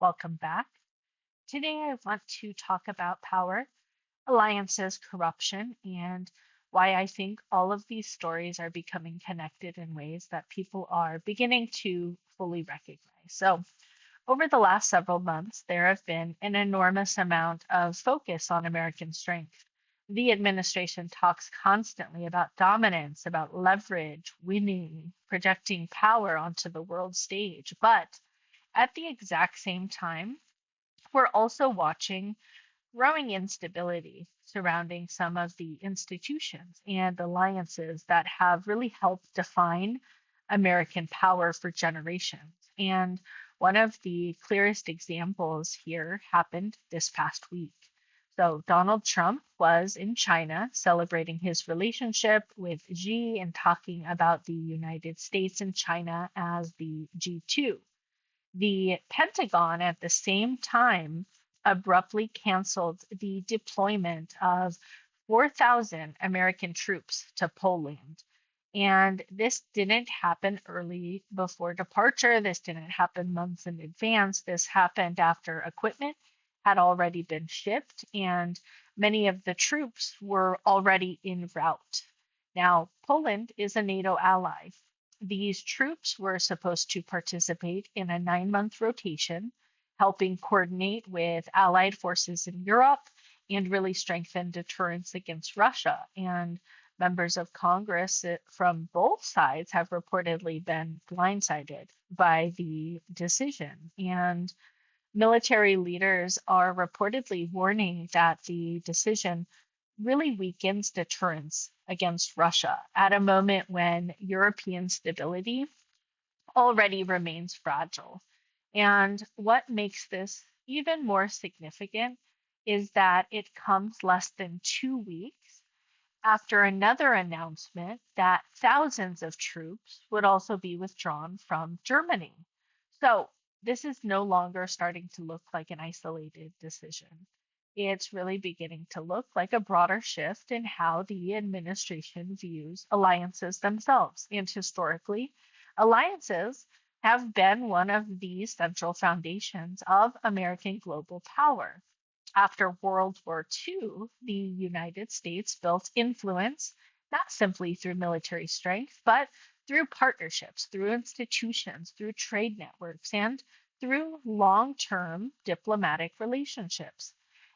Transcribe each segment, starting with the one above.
Welcome back. Today, I want to talk about power, alliances, corruption, and why I think all of these stories are becoming connected in ways that people are beginning to fully recognize. So, over the last several months, there have been an enormous amount of focus on American strength. The administration talks constantly about dominance, about leverage, winning, projecting power onto the world stage. But at the exact same time, we're also watching growing instability surrounding some of the institutions and alliances that have really helped define American power for generations. And one of the clearest examples here happened this past week. So, Donald Trump was in China celebrating his relationship with Xi and talking about the United States and China as the G2. The Pentagon at the same time abruptly canceled the deployment of 4,000 American troops to Poland. And this didn't happen early before departure. This didn't happen months in advance. This happened after equipment had already been shipped and many of the troops were already en route. Now, Poland is a NATO ally. These troops were supposed to participate in a 9-month rotation, helping coordinate with allied forces in Europe and really strengthen deterrence against Russia. And members of Congress from both sides have reportedly been blindsided by the decision. And military leaders are reportedly warning that the decision really weakens deterrence against Russia at a moment when European stability already remains fragile. And what makes this even more significant is that it comes less than 2 weeks after another announcement that thousands of troops would also be withdrawn from Germany. So this is no longer starting to look like an isolated decision. It's really beginning to look like a broader shift in how the administration views alliances themselves. And historically, alliances have been one of the central foundations of American global power. After World War II, the United States built influence not simply through military strength, but through partnerships, through institutions, through trade networks, and through long term diplomatic relationships.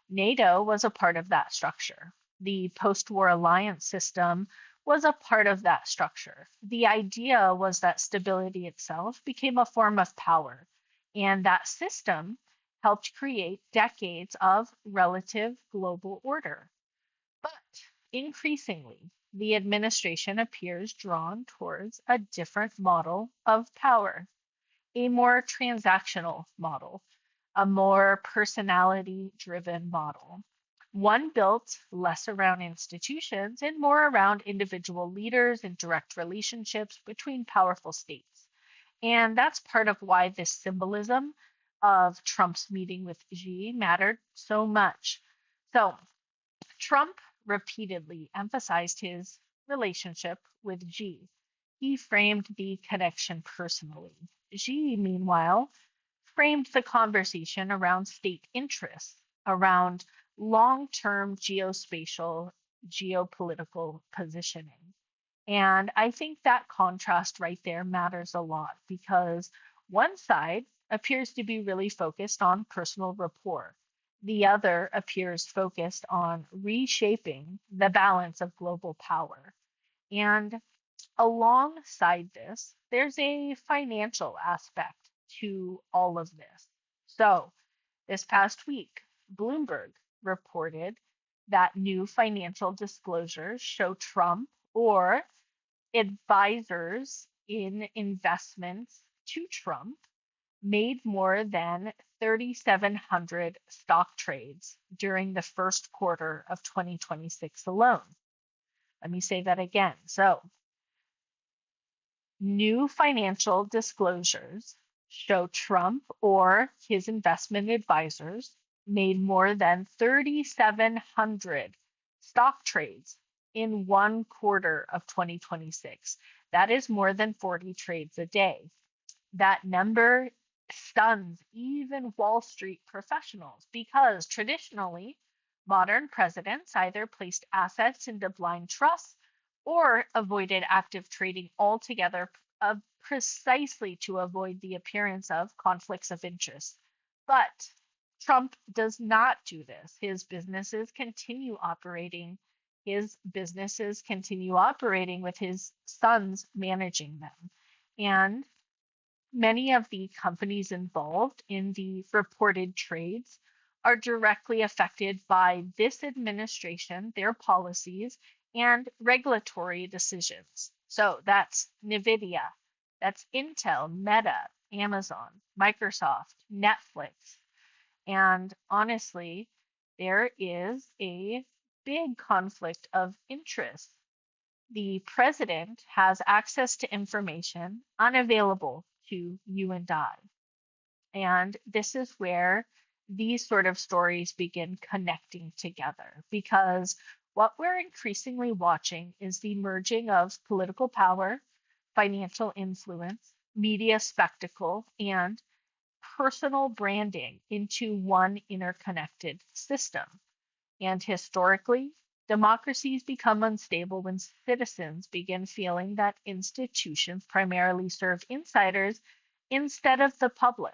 NATO was a part of that structure. The post war alliance system was a part of that structure. The idea was that stability itself became a form of power, and that system helped create decades of relative global order. But increasingly, the administration appears drawn towards a different model of power, a more transactional model, a more personality driven model. One built less around institutions and more around individual leaders and direct relationships between powerful states. And that's part of why this symbolism of Trump's meeting with Xi mattered so much. So, Trump repeatedly emphasized his relationship with Xi. He framed the connection personally. Xi, meanwhile, framed the conversation around state interests, around long term geospatial, geopolitical positioning. And I think that contrast right there matters a lot because one side appears to be really focused on personal rapport. The other appears focused on reshaping the balance of global power. And alongside this, there's a financial aspect to all of this. So, this past week, Bloomberg reported that new financial disclosures show Trump or advisors in investments to Trump made more than 3,700 stock trades during the first quarter of 2026 alone. Let me say that again. So, new financial disclosures show Trump or his investment advisors made more than 3,700 stock trades in one quarter of 2026. That is more than 40 trades a day. That number stuns even Wall Street professionals because traditionally, modern presidents either placed assets into blind trusts or avoided active trading altogether, precisely to avoid the appearance of conflicts of interest. But Trump does not do this. His businesses continue operating with his sons managing them. And many of the companies involved in the reported trades are directly affected by this administration, their policies, and regulatory decisions. So that's NVIDIA, that's Intel, Meta, Amazon, Microsoft, Netflix. And honestly, there is a big conflict of interest. The president has access to information unavailable to you and I. And this is where these sort of stories begin connecting together because what we're increasingly watching is the merging of political power, financial influence, media spectacle, and personal branding into one interconnected system. And historically, democracies become unstable when citizens begin feeling that institutions primarily serve insiders instead of the public.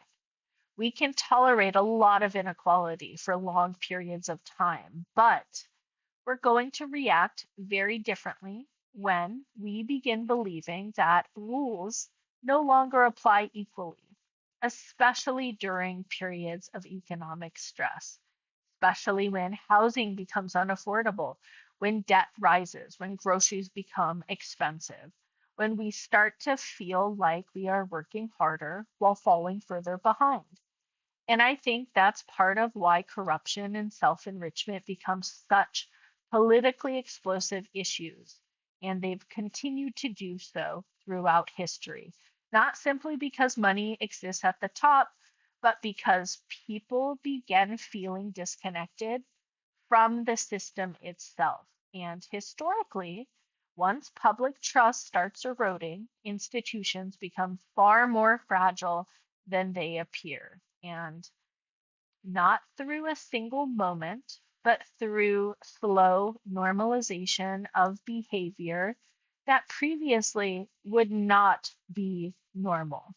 We can tolerate a lot of inequality for long periods of time, but we're going to react very differently when we begin believing that rules no longer apply equally, especially during periods of economic stress, especially when housing becomes unaffordable, when debt rises, when groceries become expensive, when we start to feel like we are working harder while falling further behind. And I think that's part of why corruption and self-enrichment become such politically explosive issues. And they've continued to do so throughout history, not simply because money exists at the top, but because people began feeling disconnected from the system itself. And historically, once public trust starts eroding, institutions become far more fragile than they appear. And not through a single moment, but through slow normalization of behavior that previously would not be normal.